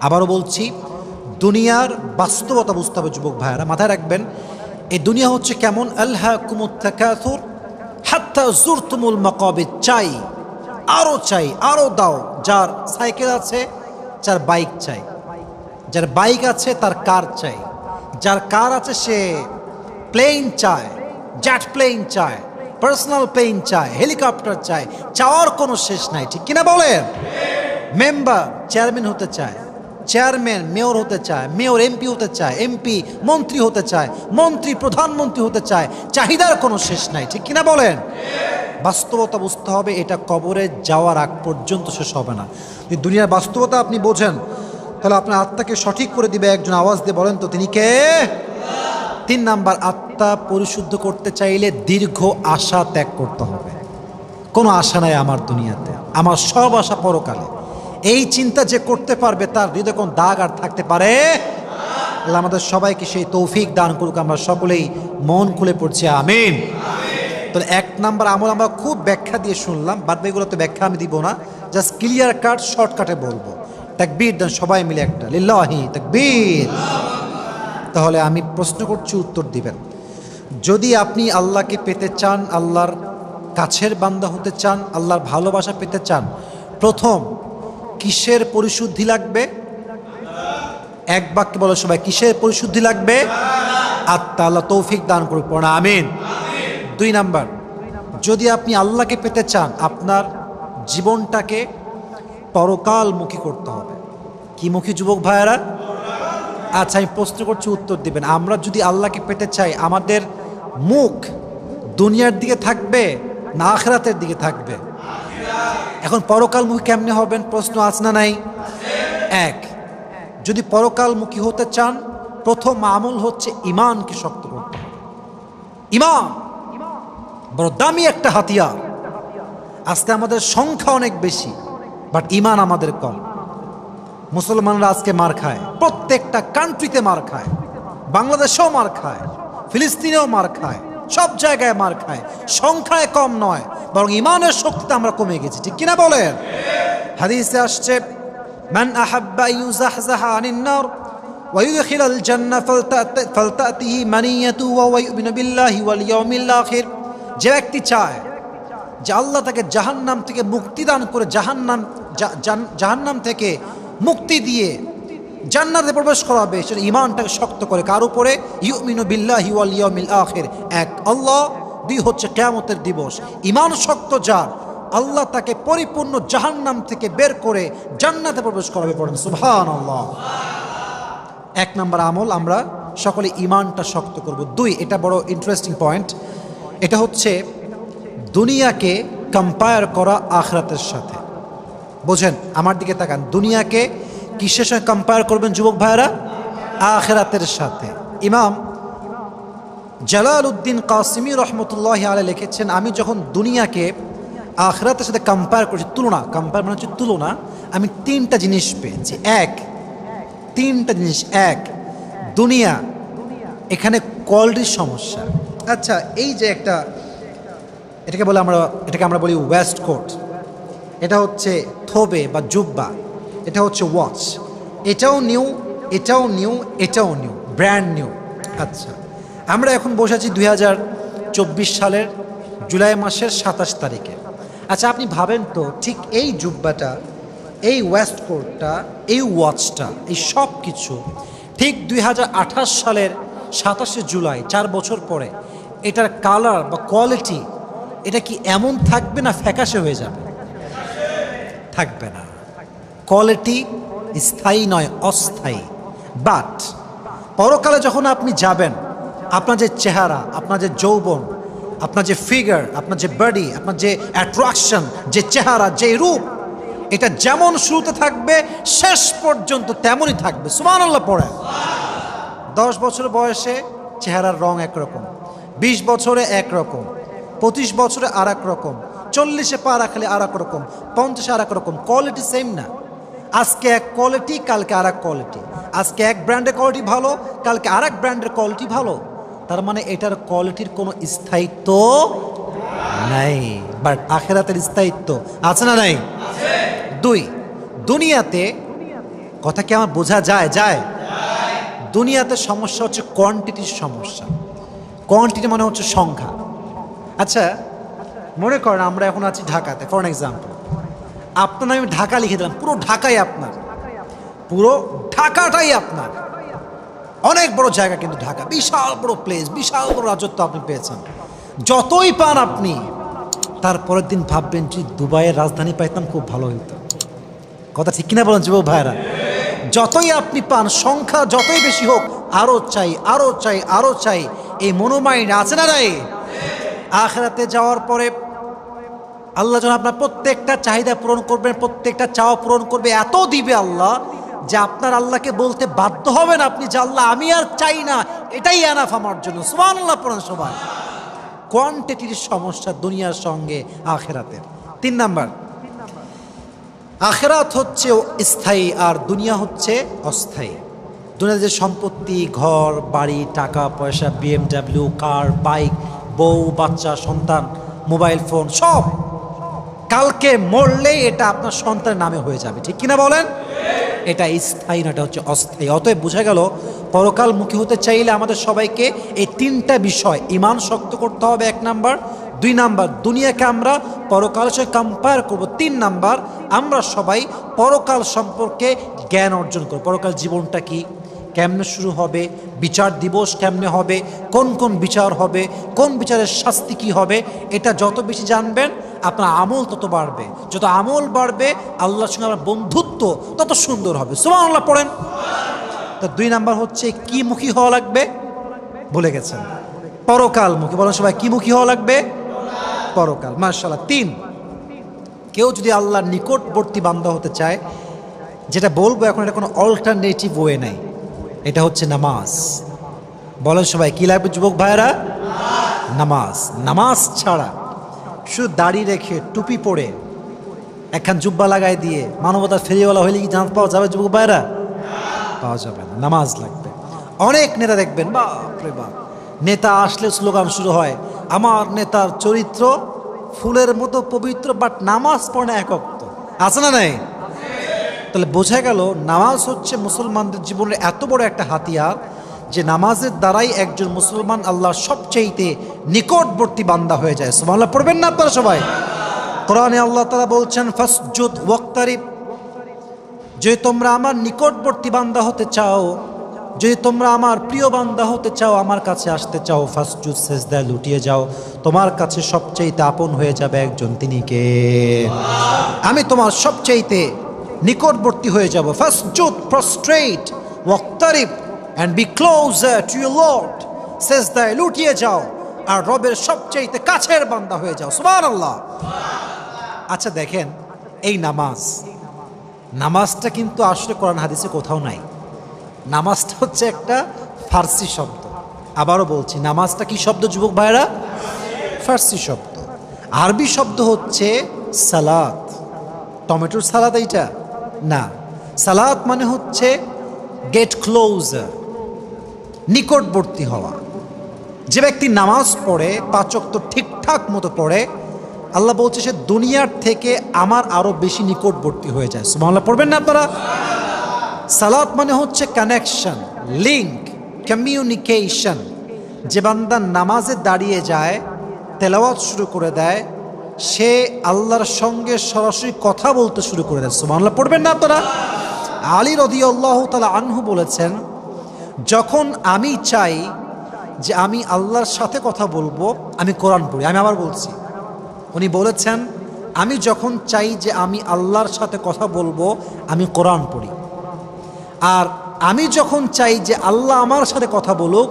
আবারও বলছি, দুনিয়ার বাস্তবতা বুঝতে হবে। যুবক ভাইয়েরা মাথায় রাখবেন, এই দুনিয়া হচ্ছে কেমন, আলহাকুমুত তাকাসুর হাত্তা যুরতুমুল মাকাবির। চাই, আরও চাই, আরও দাও। যার সাইকেল আছে যার বাইক চাই, যার বাইক আছে তার কার চাই, যার কার আছে সে প্লেন চায়, জেট প্লেন চায়, পার্সোনাল প্লেন চায়, হেলিকপ্টার চায়, চাওয়ার কোনো শেষ নাই, ঠিক কিনা বলেন? মেম্বার চেয়ারম্যান হতে চায়, চেয়ারম্যান মেয়র হতে চায়, মেয়র এমপি হতে চায়, এমপি মন্ত্রী হতে চায়, মন্ত্রী প্রধানমন্ত্রী হতে চায়, চাহিদার কোনো শেষ নাই, ঠিক কিনা বলেন? বাস্তবতা বুঝতে হবে, এটা কবরে যাওয়ার আগ পর্যন্ত শেষ হবে না। যদি দুনিয়ার বাস্তবতা আপনি বোঝেন, তাহলে আপনার আত্মাকে সঠিক করে দিবে একজন। আওয়াজ দিয়ে বলেন তো তিনি কে? 3 নাম্বার, আত্মা পরিশুদ্ধ করতে চাইলে দীর্ঘ আশা ত্যাগ করতে হবে। কোনো আশা নাই আমার দুনিয়াতে, আমার সব আশা পরকালে। এই চিন্তা যে করতে পারবে তার হৃদয়ে কোনো দাগ আর থাকতে পারে। আল্লাহ আমাদের সবাইকে সেই তৌফিক দান করুক। আমরা সকলেই মন খুলে পড়ছি আমিন। তাহলে 1 নাম্বার আমল আমরা খুব ব্যাখ্যা দিয়ে শুনলাম, বাদ বাকিগুলোতে ব্যাখ্যা আমি দিব না, জাস্ট ক্লিয়ার কাট শর্টকাটে বলবো। তাকবীর দেন সবাই মিলে একটা, লিল্লাহি তাকবীর। তাহলে আমি প্রশ্ন করছি, উত্তর দিবেন। যদি আপনি আল্লাহকে পেতে চান, আল্লাহর কাছের বান্দা হতে চান, আল্লাহর ভালোবাসা পেতে চান, প্রথম কিসের পরিশুদ্ধি লাগবে? এক বাক্যে বলো সবাই, কিসের পরিশুদ্ধি লাগবে? আত্মা। আল্লাহ তৌফিক দান করুক, পড়া আমিন। দুই নাম্বার, যদি আপনি আল্লাহকে পেতে চান আপনার জীবনটাকে পরকালমুখী করতে হবে। কি মুখী যুবক ভাইয়েরা? আচ্ছা, আমি প্রশ্ন করছি, উত্তর দিবেন। আমরা যদি আল্লাহকে পেতে চাই আমাদের মুখ দুনিয়ার দিকে থাকবে না আখিরাতের দিকে থাকবে? এখন পরকালমুখী কেমনে হবেন? প্রশ্ন আছে না নাই? এক, যদি পরকালমুখী হতে চান প্রথম আমল হচ্ছে ঈমানকে শক্ত করতে হবে। ঈমান বড় দামি একটা হাতিয়ার। আজকে আমাদের সংখ্যা অনেক বেশি, বাট ঈমান আমাদের কম। মুসলমানরা আজকে মার খায়, প্রত্যেকটা কান্ট্রিতে মার খায়, বাংলাদেশেও মার খায়, ফিলিস্তিনেও মার খায়, সব জায়গায় মার খায়। সংখ্যায় কম নয়, বরং ঈমানের শক্তিতে আমরা কমে গেছি, ঠিক কিনা বলেন? হাদিসে আসছে, মান আহাব্বা ইউজাহজাহা আনিন নার ওয়া ইউদখিলাল জান্নাহ ফালতাতিহি মানিয়াতু ওয়া ইউমিনু বিল্লাহি ওয়াল ইয়াউমিল আখির। যে ব্যক্তি চায় যে আল্লাহ তাকে জাহান্নাম থেকে মুক্তি দান করে জাহান্নাম থেকে মুক্তি দিয়ে জান্নাতে প্রবেশ করাবে, সেটা ঈমানটাকে শক্ত করে। কার উপরে? ইউমিনু বিল্লাহি ওয়াল ইয়াউমিল আখির, এক আল্লাহ, দুই হচ্ছে কিয়ামতের দিবস। ঈমান শক্ত যার, আল্লাহ তাকে পরিপূর্ণ জাহান্নাম থেকে বের করে জান্নাতে প্রবেশ করাবে। পড়েন সুবহানাল্লাহ। এক নম্বর আমল, আমরা সকলে ঈমানটা শক্ত করব। দুই, এটা বড় ইন্টারেস্টিং পয়েন্ট, এটা হচ্ছে দুনিয়াকে কম্পেয়ার করা আখিরাতের সাথে। বোঝেন, আমার দিকে তাকান, দুনিয়াকে কিসের সঙ্গে কম্পেয়ার করবেন যুবক ভাইয়েরা? আখিরাতের সাথে। ইমাম জালালউদ্দিন কাসিমি রহমতুল্লাহি আলাইহি লিখেছেন, আমি যখন দুনিয়াকে আখিরাতের সাথে কম্পেয়ার করছি, কম্পেয়ার মানে হচ্ছে তুলনা, আমি তিনটা জিনিস পেয়েছি। তিনটা জিনিস। এক, দুনিয়া, এখানে কোয়ালিটির সমস্যা। আচ্ছা, এই যে এটাকে আমরা বলি ওয়েস্ট কোট, এটা হচ্ছে থোবে বা জুব্বা, এটা হচ্ছে ওয়াচ, এটাও নিউ, এটাও নিউ, এটাও নিউ, ব্র্যান্ড নিউ। আচ্ছা, আমরা এখন বসে আছি 2024 সালের জুলাই মাসের 27 তারিখে। আচ্ছা, আপনি ভাবেন তো, ঠিক এই জুব্বাটা, এই ওয়েস্ট কোটটা, এই ওয়াচটা, এই সব কিছু ঠিক 2028 সালের 27শে জুলাই, 4 বছর পরে, এটার কালার বা কোয়ালিটি এটা কি এমন থাকবে না ফ্যাকাশে হয়ে যাবে? থাকবে না। কোয়ালিটি স্থায়ী নয়, অস্থায়ী। বাট পরকালে যখন আপনি যাবেন, আপনার যে চেহারা, আপনার যে যৌবন, আপনার যে ফিগার, আপনার যে বডি, আপনার যে অ্যাট্রাকশন, যে চেহারা, যে রূপ, এটা যেমন শুরুতে থাকবে শেষ পর্যন্ত তেমনই থাকবে। সুবহানাল্লাহ পড়েন। 10 বছর বয়সে চেহারার রং একরকম, 20 বছরে একরকম, 25 বছরে আর এক রকম, 40-এ পা রাখলে আর এক রকম, 50-এ আর এক রকম। কোয়ালিটি সেম না। আজকে এক কোয়ালিটি, কালকে আর এক কোয়ালিটি। আজকে এক ব্র্যান্ডের কোয়ালিটি ভালো, কালকে আর এক ব্র্যান্ডের কোয়ালিটি ভালো। তার মানে এটার কোয়ালিটির কোনো স্থায়িত্ব নাই। বাট আখিরাতের স্থায়িত্ব আছে না নাই? দুই, দুনিয়াতে, কথা কি আমার বোঝা যায়? দুনিয়াতে সমস্যা হচ্ছে কোয়ান্টিটির সমস্যা। কোয়ান্টিটি মানে হচ্ছে সংখ্যা। আচ্ছা, মনে করেন আমরা এখন আছি ঢাকাতে, ফর এক্সাম্পল, আপনার আমি ঢাকা লিখে দিলাম, পুরো ঢাকাই আপনার, পুরো ঢাকাটাই আপনার। অনেক বড় জায়গা কিন্তু ঢাকা, বিশাল বড় প্লেস, বিশাল বড় রাজত্ব আপনি পেয়েছেন। যতই পান আপনি, তারপরের দিন ভাববেন যে দুবাইয়ের রাজধানী পাইতাম, খুব ভালো হইতো। কথা ঠিক কিনা বলেন যুবক ভাইরা? যতই আপনি পান, সংখ্যা যতই বেশি হোক, আরো চাই, আরো চাই, আরো চাই, এই মনোমাইন্ড আছে না নাই? আখিরাতে যাওয়ার পরে আল্লাহ যখন আপনার প্রত্যেকটা চাহিদা পূরণ করবেন, প্রত্যেকটা চাওয়া পূরণ করবে, এত দিবে আল্লাহ যে আপনার আল্লাহকে বলতে বাধ্য হবেন আপনি যে আল্লাহ আমি আর চাই না, এটাই এনাফ আমার জন্য। সুবহানাল্লাহ পড়েন সবাই। কোয়ান্টিটির সমস্যা দুনিয়ার সঙ্গে আখিরাতের। 3 নাম্বার, আখিরাত হচ্ছে স্থায়ী আর দুনিয়া হচ্ছে অস্থায়ী। দুনিয়াতে যে সম্পত্তি, ঘর বাড়ি, টাকা পয়সা, BMW, কার, বাইক, বউ বাচ্চা, সন্তান, মোবাইল ফোন, সব কালকে মরলেই এটা আপনার সন্তানের নামে হয়ে যাবে, ঠিক কিনা বলেন? এটা স্থায়ী না, এটা হচ্ছে অস্থায়ী। অতএব বোঝা গেল, পরকালমুখী হতে চাইলে আমাদের সবাইকে এই 3টা বিষয়, ঈমান শক্ত করতে হবে 1 নাম্বার, 2 নাম্বার দুনিয়াকে আমরা পরকালের সঙ্গে কম্পেয়ার করবো, 3 নাম্বার আমরা সবাই পরকাল সম্পর্কে জ্ঞান অর্জন করব। পরকাল জীবনটা কি, কেমনে শুরু হবে, বিচার দিবস কেমনে হবে, কোন কোন বিচার হবে, কোন বিচারের শাস্তি কি হবে, এটা যত বেশি জানবেন আপনার আমল তত বাড়বে। যত আমল বাড়বে আল্লাহর সঙ্গে আমার বন্ধুত্ব তত সুন্দর হবে। সুবহানাল্লাহ পড়েন। তো 2 নাম্বার হচ্ছে কি মুখী হওয়া লাগবে, ভুলে গেছেন, পরকালমুখী। বলেন সবাই কি মুখী হওয়া লাগবে, পরকাল। মাশাআল্লাহ। 3, কেউ যদি আল্লাহর নিকটবর্তী বান্দা হতে চায়, যেটা বলবো এখন এটা কোনো অল্টারনেটিভ ওয়ে নাই, এটা হচ্ছে নামাজ। বলেন সবাই কি লাগবে যুবক ভাইরা, নামাজ। নামাজ ছাড়া শুধু দাড়ি রেখে টুপি পরে একখান জুব্বা লাগাই দিয়ে মানবতার ফেরিওয়ালা হইলে কি জান্নাত পাওয়া যাবে যুবক ভাইরা? পাওয়া যাবে না, নামাজ লাগবে। অনেক নেতা দেখবেন, বাপরে বাপ, নেতা আসলে স্লোগান শুরু হয়, আমার নেতার চরিত্র ফুলের মতো পবিত্র, বাট নামাজ পড়ে এক ওয়াক্ত। আছে না নাই? তাহলে বোঝা গেল নামাজ হচ্ছে মুসলমানদের জীবনের এত বড় একটা হাতিয়ার যে নামাজের দ্বারাই একজন মুসলমান আল্লাহর সবচেয়ে নিকটবর্তী বান্দা হয়ে যায়। সুবহানাল্লাহ পড়বেন না আপনারা সবাই? কোরআনে আল্লাহ তাআলা বলছেন ফাসজুদ ওয়াক্তারিব, যে তোমরা আমার নিকটবর্তী বান্দা হতে চাও, যদি তোমরা আমার প্রিয় বান্দা হতে চাও, আমার কাছে আসতে চাও, ফাসজুদ সিজদায় লুটিয়ে যাও, তোমার কাছে সবচেয়ে আপন হয়ে যাবে একজন, তিনি কে? আমি তোমার সবচেয়ে নিকটবর্তী হয়ে যাব। ফাসজুদ, prostate, ওয়াক্তারিব and be closer to your Lord, সিজদায় লুটিয়ে যাও আর রবের সবচেয়ে কাছের বান্দা হয়ে যাও। সুবহানাল্লাহ। আচ্ছা দেখেন, এই নামাজটা কিন্তু আসলে কোরআন হাদিসে কোথাও নাই। নামাজটা হচ্ছে একটা ফার্সি শব্দ। আবারও বলছি, নামাজটা কি শব্দ যুবক ভাইরা? ফার্সি শব্দ। আরবি শব্দ হচ্ছে সালাত। টমেটোর সালাদ এইটা না, সালাত মানে হচ্ছে গেট ক্লোজার, নিকটবর্তী হওয়া। যে ব্যক্তি নামাজ পড়ে, 5 ওয়াক্ত ঠিকঠাক মতো পড়ে, আল্লাহ বলছে সে দুনিয়ার থেকে আমার আরো বেশি নিকটবর্তী হয়ে যায়। সুবহানাল্লাহ পড়বেন না আপনারা? সালাত মানে হচ্ছে কানেকশন, লিঙ্ক, কমিউনিকেশন। যে বান্দা নামাজে দাঁড়িয়ে যায়, তেলাওয়াত শুরু করে দেয়, সে আল্লাহর সঙ্গে সরাসরি কথা বলতে শুরু করে দেয়। সুবহানাল্লাহ পড়বেন না আপনারা? আলী রাদিয়াল্লাহু তাআলা আনহু বলেছেন, যখন আমি চাই যে আমি আল্লাহর সাথে কথা বলবো, আমি কোরআন পড়ি। আমি আবার বলছি, উনি বলেছেন আমি যখন চাই যে আমি আল্লাহর সাথে কথা বলবো, আমি কোরআন পড়ি। আর আমি যখন চাই যে আল্লাহ আমার সাথে কথা বলুক,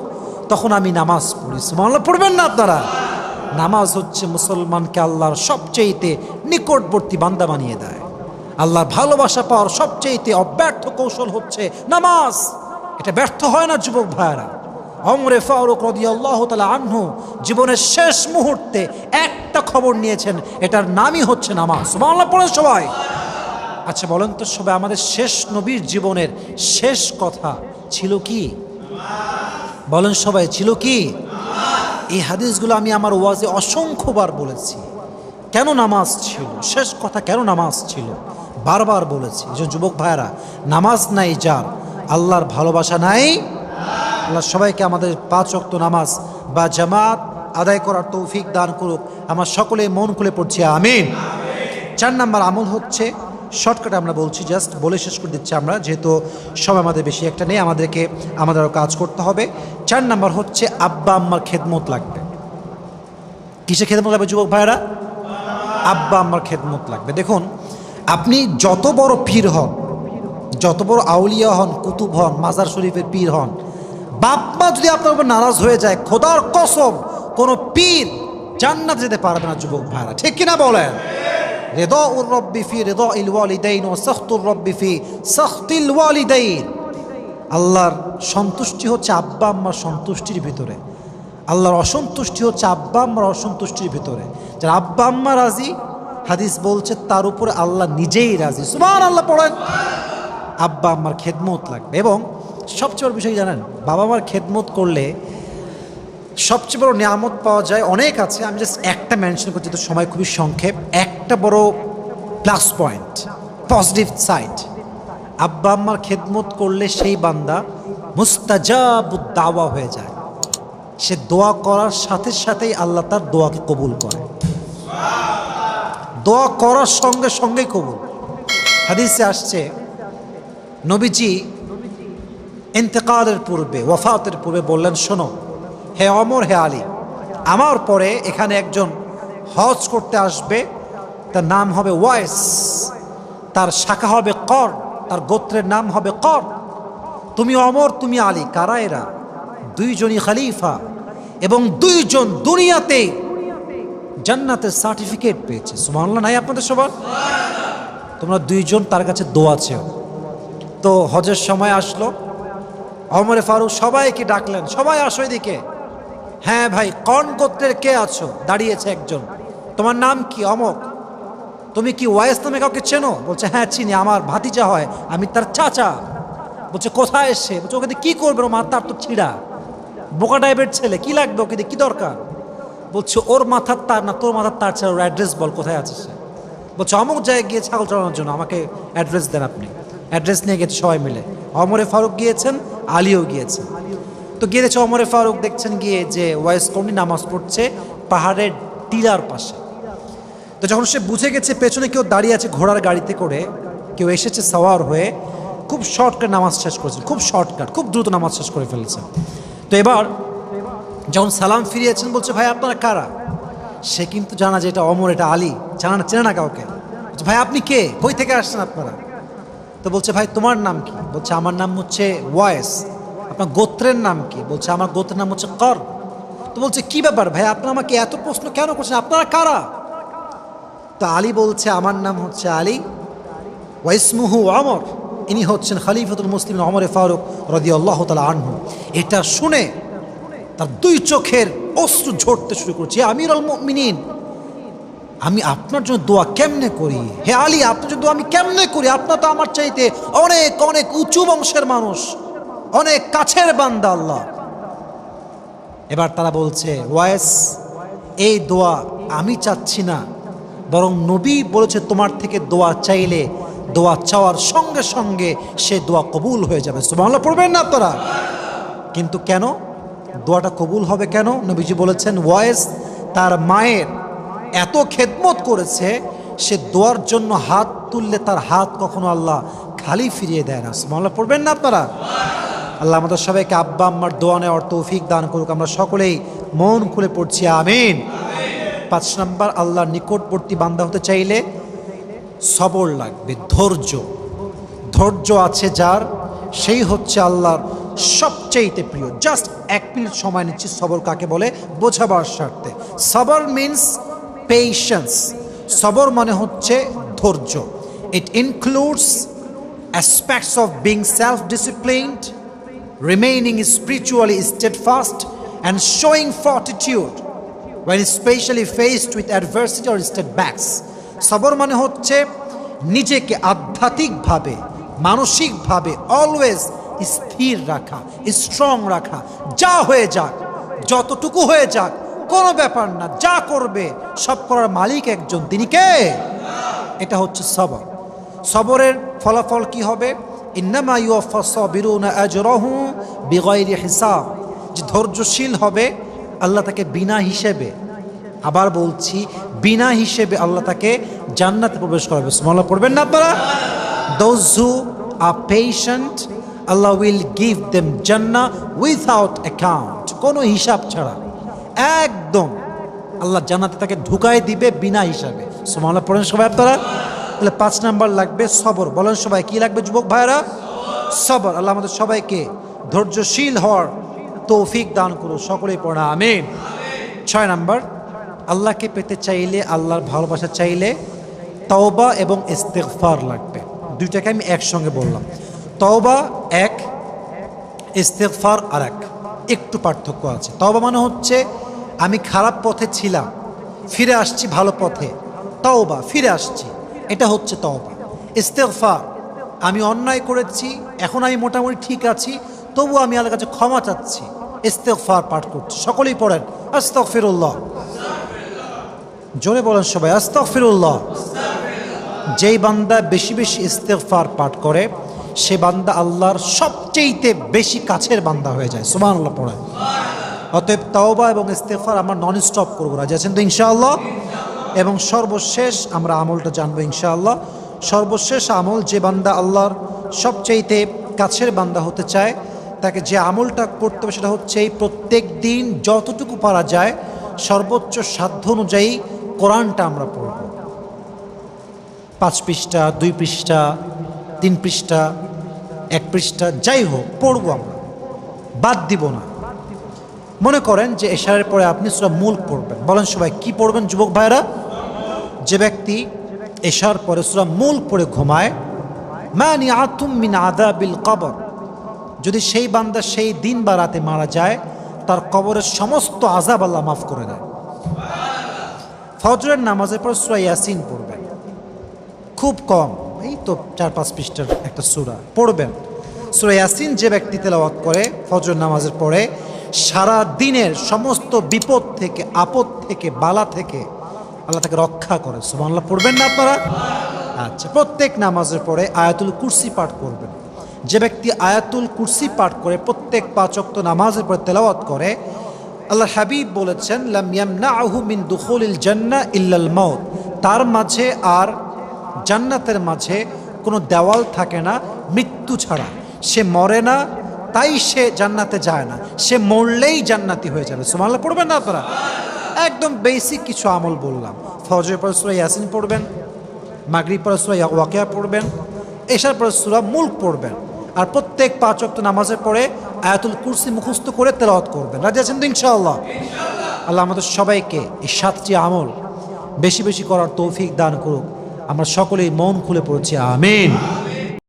তখন আমি নামাজ পড়ি। সুবহানাল্লাহ পড়বেন না আপনারা? নামাজ হচ্ছে মুসলমানকে আল্লাহর সবচেয়ে নিকটবর্তী বান্দা বানিয়ে দেয়। আল্লাহর ভালোবাসা পাওয়ার সবচেয়ে অব্যর্থ কৌশল হচ্ছে নামাজ। এটা ব্যর্থ হয় না যুবক ভাইরা। ওমর ফারুক রাদিয়াল্লাহু তাআলা আনহু জীবনের শেষ মুহূর্তে একটা খবর নিয়েছেন, এটার নামই হচ্ছে নামাজ। সুবহানাল্লাহ পড়ে সবাই। আচ্ছা বলেন তো সবাই, আমাদের শেষ নবীর জীবনের শেষ কথা ছিল কি? বলেন সবাই, ছিল কি? এই হাদিসগুলো আমি আমার ওয়াজে অসংখ্যবার বলেছি। কেন নামাজ ছিল, শেষ কথা কেন নামাজ ছিল, বারবার বলেছি। যে যুবক ভাইরা, নামাজ নাই যার, আল্লাহর ভালোবাসা নাই। আল্লাহ সবাইকে আমাদের 5 ওয়াক্ত নামাজ বা জামাত আদায় করার তৌফিক দান করুক। আমার সকলে মন খুলে পড়ছি আমিন। 4 নাম্বার আমল হচ্ছে, শর্টকাটে আমরা বলছি, জাস্ট বলে শেষ করে দিচ্ছি আমরা, যেহেতু সময় আমাদের বেশি একটা নেই, আমাদের কাজ করতে হবে। 4 নাম্বার হচ্ছে আব্বা আম্মার খেদমত লাগবে। কিসে খেদমত লাগবে যুবক ভাইরা? আব্বা আম্মার খেদমত লাগবে। দেখুন, আপনি যত বড় পীর হন, যত বড় আউলিয়া হন, কুতুব হন, মাজার শরীফের পীর হন, বাপ মা যদি আপনার উপর নারাজ হয়ে যায়, খোদার কসম কোনো পীর জান্নাত যেতে পারবে না যুবক ভাইরা। ঠিক কিনা বলেন? রিদাউর রব্বি ফি রিদাইল ওয়ালিদাইন ওয়া সাখতুর রব্বি ফি সাখতিল ওয়ালিদাইন। আল্লাহর সন্তুষ্টি হচ্ছে আব্বা আম্মার সন্তুষ্টির ভিতরে, আল্লাহর অসন্তুষ্টি হচ্ছে আব্বা আম্মার অসন্তুষ্টির ভিতরে। যারা আব্বা আম্মা রাজি, হাদিস বলছে তার উপরে আল্লাহ নিজেই রাজি। সুবহানাল্লাহ পড়েন। আব্বা আম্মার খেদমত লাগবে। এবং সবচেয়ে বড় বিষয় জানেন, বাবা মার খেদমত করলে সবচেয়ে বড় নিয়ামত পাওয়া যায়। অনেক আছে, আমি জাস্ট একটা মেনশন করছি, তো সময় খুবই সংক্ষেপ। একটা বড় প্লাস পয়েন্ট, পজিটিভ সাইড, আব্বা আম্মার খেদমত করলে সেই বান্দা মুস্তাজাবুদ দাওয়া হয়ে যায়। সে দোয়া করার সাথে সাথেই আল্লাহ তার দোয়াকে কবুল করে। দোয়া করার সঙ্গে সঙ্গেই কবুল। হাদিসে আসছে, নবীজি ইন্তেকালের পূর্বে, ওয়াফাতের পূর্বে বললেন, শোনো হে ওমর, হে আলী, আমার পরে এখানে একজন হজ করতে আসবে, তার নাম হবে ওয়াইস, তার শাখা হবে কর, তার গোত্রের নাম হবে কর। তুমি ওমর, তুমি আলী, কারা এরা? দুইজনই খলিফা এবং দুইজন দুনিয়াতে জান্নাতের সার্টিফিকেট পেয়েছে। সুবহানাল্লাহ নাই আপনাদের সবার? তোমরা দুইজন তার কাছে দোয়া চেও। তো হজের সময় আসলো, ওমরে ফারুক সবাইকে ডাকলেন, সবাই আসো এদিকে। হ্যাঁ ভাই, কোন গোত্রের কে আছো? দাঁড়িয়েছে একজন। তোমার নাম কি? অমক। তুমি কি ওয়াইস নামে কাউকে চেনো? বলছে হ্যাঁ চিনি, আমার ভাতিজা হয়, আমি তার চাচা। বলছে কোথায় এসে? বলছে ওকে দিয়ে কি করবে, ও মাথার তো ছিঁড়া, বোকা টাইপের ছেলে, কি লাগবে ওকে দিয়ে, কি দরকার? বলছে ওর মাথার তার না, তোর মাথার তার ছাড়া ওর অ্যাড্রেস বল, কোথায় আছে সে? বলছে অমুক জায়গায় গিয়ে ছাগল চড়ানোর জন্য, আমাকে অ্যাড্রেস দেন আপনি। অ্যাড্রেস নিয়ে গেছে সবাই মিলে, ওমরে ফারুক গিয়েছেন, আলীও গিয়েছেন। তো গিয়েছে ওমরে ফারুক, দেখছেন গিয়ে যে ওয়াইস কর্ণী নামাজ পড়ছে পাহাড়ের টিলার পাশে। তো যখন সে বুঝে গেছে পেছনে কেউ দাঁড়িয়ে আছে ঘোড়ার গাড়িতে করে, কেউ এসেছে সাওয়ার হয়ে, খুব শর্টকাট নামাজ শেষ করেছেন, খুব শর্টকাট, খুব দ্রুত নামাজ শেষ করে ফেলেছেন। তো এবার যখন সালাম ফিরিয়েছেন, বলছে ভাই আপনারা কারা? সে কিন্তু জানা যে এটা অমর, এটা আলী, চেনে না কাউকে। ভাই আপনি কে, কই থেকে আসছেন আপনারা? তো বলছে ভাই তোমার নাম কি? বলছে আমার নাম হচ্ছে ওয়াইস। আপনার গোত্রের নাম কি? বলছে আমার গোত্রের নাম হচ্ছে কর। তো বলছে কি ব্যাপার ভাই, আপনারা আমাকে এত প্রশ্ন কেন করছেন, আপনারা কারা? তো আলী বলছে আমার নাম হচ্ছে আলী, ওয়াইসমুহু ওমর, ইনি হচ্ছেন খলিফাতুল মুসলিমিন ওমর ফারুক রাদিয়াল্লাহু তাআলা আনহু। এটা শুনে তার দুই চোখের অশ্রু ঝরতে শুরু করছে। আমিরুল মুমিনিন, আমি আপনার জন্য দোয়া কেমনে করি? হে আলী, আপনার জন্য দোয়া আমি কেমনে করি? আপনার তো আমার চাইতে অনেক অনেক উঁচু বংশের মানুষ, অনেক কাছের বান্দা আল্লাহ। এবার তারা বলছে ওয়াইস, এই দোয়া আমি চাচ্ছি না, বরং নবী বলেছে তোমার থেকে দোয়া চাইলে দোয়া চাওয়ার সঙ্গে সঙ্গে সে দোয়া কবুল হয়ে যাবে। সুবহানাল্লাহ পড়বেন না আপনারা? কিন্তু কেন দোয়াটা কবুল হবে কেন? নবীজি বলেছেন ওয়াইস তার মায়ের এত খেদমত করেছে, সে দোয়ার জন্য হাত তুললে তার হাত কখনো আল্লাহ খালি ফিরিয়ে দেয় না। সুবহানাল্লাহ পড়বেন না আপনারা? আল্লাহ আমাদের সবাইকে আব্বা আম্মার দোয়া নেওয়ার তৌফিক দান করুক। আমরা সকলেই মন খুলে পড়ছি আমিন। 5 নম্বর, আল্লাহর নিকটবর্তী বান্দা হতে চাইলে সবর লাগবে, ধৈর্য। ধৈর্য আছে যার, সেই হচ্ছে আল্লাহর সবচেয়ে প্রিয়। জাস্ট 1 মিনিট সময় নিচ্ছি সবর কাকে বলে বোঝাবার স্বার্থে। সবর মিন্স পেশেন্স। সবর মানে হচ্ছে ধৈর্য। It includes aspects of being self disciplined, remaining spiritually steadfast, and showing fortitude when especially faced with adversity or setbacks. সবর মানে হচ্ছে নিজেকে আধ্যাত্মিকভাবে, মানসিকভাবে অলওয়েজ স্থির রাখা, স্ট্রং রাখা। যা হয়ে যাক, যতটুকু হয়ে যাক, কোনো ব্যাপার না, যা করবে সব করার মালিক একজন, তিনি কে? এটা হচ্ছে সবর। সবরের ফলাফল কি হবে? ইন্নামা ইউওয়াফাস সাবিরুনা আজরাহু বিগাইরি হিসাব। যে ধৈর্যশীল হবে আল্লাহ তাকে বিনা হিসেবে, আবার বলছি বিনা হিসেবে আল্লাহ তাকে জান্নাতে প্রবেশ করাবে। সুবহানাল্লাহ পড়বেন না আপনারা? Those who are patient, Allah will give them Jannah without account, কোনো হিসাব ছাড়া একদম আল্লাহ জান্নাতে তাকে ঢুকাই দিবে বিনা হিসাবে। সুবহানাল্লাহ পড়েন সবাই আপনারা? তাহলে 5 নাম্বার লাগবে সবর। বলেন সবাই কি লাগবে যুবক ভাইরা? সবর। আল্লাহ আমাদের সবাইকে ধৈর্যশীল হওয়ার তৌফিক দান করুন, সকলেই পড়া আমিন। 6 নাম্বার, আল্লাহকে পেতে চাইলে, আল্লাহর ভালোবাসা চাইলে তওবা এবং ইস্তিগফার লাগবে। দুইটাকে আমি একসঙ্গে বললাম। তওবা এক, ইস্তিগফার আর এক, একটু পার্থক্য আছে। তওবা মানে হচ্ছে আমি খারাপ পথে ছিলাম, ফিরে আসছি ভালো পথে, তওবা ফিরে আসছি, এটা হচ্ছে তওবা। ইস্তিগফার আমি অন্যায় করেছি, এখন আমি মোটামুটি ঠিক আছি, তবু আমি আল্লাহর কাছে ক্ষমা চাচ্ছি, ইস্তিগফার পাঠ করছি। সকলেই পড়েন আস্তাগফিরুল্লাহ। জোরে বলেন সবাই আস্তাগফিরুল্লাহ। যেই বান্দা বেশি বেশি ইস্তিগফার পাঠ করে সে বান্দা আল্লাহর সবচেয়ে বেশি কাছের বান্দা হয়ে যায়। সুবহানাল্লাহ পড়েন। অতএব তওবা এবং ইস্তিগফার আমরা নন স্টপ করবো, রাজি আছেন তো ইনশাআল্লাহ? এবং সর্বশেষ আমরা আমলটা জানবো ইনশাআল্লাহ। সর্বশেষ আমল, যে বান্দা আল্লাহর সবচেয়ে কাছের বান্দা হতে চায় তাকে যে আমলটা করতে হবে সেটা হচ্ছে এই প্রত্যেক দিন যতটুকু পারা যায় সর্বোচ্চ সাধ্য অনুযায়ী কোরআনটা আমরা পড়ব। 5 পৃষ্ঠা, 2 পৃষ্ঠা, 3 পৃষ্ঠা, 1 পৃষ্ঠা, যাই হোক পড়ব আমরা, বাদ দিব না। মনে করেন যে এশারের পরে আপনি সূরা মুলক পড়বেন। বলেন সবাই কি পড়বেন যুবক ভাইরা? যে ব্যক্তি এশার পরে সূরা মুলক পড়ে ঘুমায়, মানিআতুম মিন আযাবিল কবর, যদি সেই বান্দা সেই দিন বা রাতে মারা যায় তার কবরের সমস্ত আযাব আল্লাহ মাফ করে দেয়। ফজরের নামাজের পর সূরা ইয়াসিন পড়বেন, খুব কম, এই তো 4-5 পৃষ্ঠার একটা সূরা পড়বেন। সূরা ইয়াসিন যে ব্যক্তি তেলাওয়াত করে ফজর নামাজের পরে, সারা দিনের সমস্ত বিপদ থেকে, আপদ থেকে, বালা থেকে আল্লাহ তাকে রক্ষা করে। সুবহানাল্লাহ পড়বেন না আপনারা? আচ্ছা, প্রত্যেক নামাজের পরে আয়াতুল কুরসি পাঠ করবেন। যে ব্যক্তি আয়াতুল কুরসি পাঠ করে প্রত্যেক 5 ওয়াক্ত নামাজের পরে তেলাওয়াত করে, আল্লাহর হাবিব বলেছেন লাম ইয়ামনাহু মিন দুখুলিল জান্নাহ ইল্লাল মাউত, তার মাঝে আর জান্নাতের মাঝে কোনো দেওয়াল থাকে না মৃত্যু ছাড়া। সে মরে না তাই সে জান্নাতে যায় না, সে মরলেই জান্নাতি হয়ে যাবে। সুবহানাল্লাহ পড়বেন না আপনারা? একদম বেসিক কিছু আমল বললাম। ফজরের পরে সূরা ইয়াসিন পড়বেন, মাগরিব পরে সূরা ওয়াকিয়া পড়বেন, এশার পরে সূরা মুলক পড়বেন, আর প্রত্যেক 5 ওয়াক্ত নামাজের পরে আয়াতুল কুরসি মুখস্থ করে তেলাওয়াত করবেন। রাজি আছেন তো ইনশাআল্লাহ? আল্লাহ আমাদের সবাইকে এই 7টি আমল বেশি বেশি করার তৌফিক দান করুক। আমরা সকলেই মন খুলে পড়েছি, আমিন।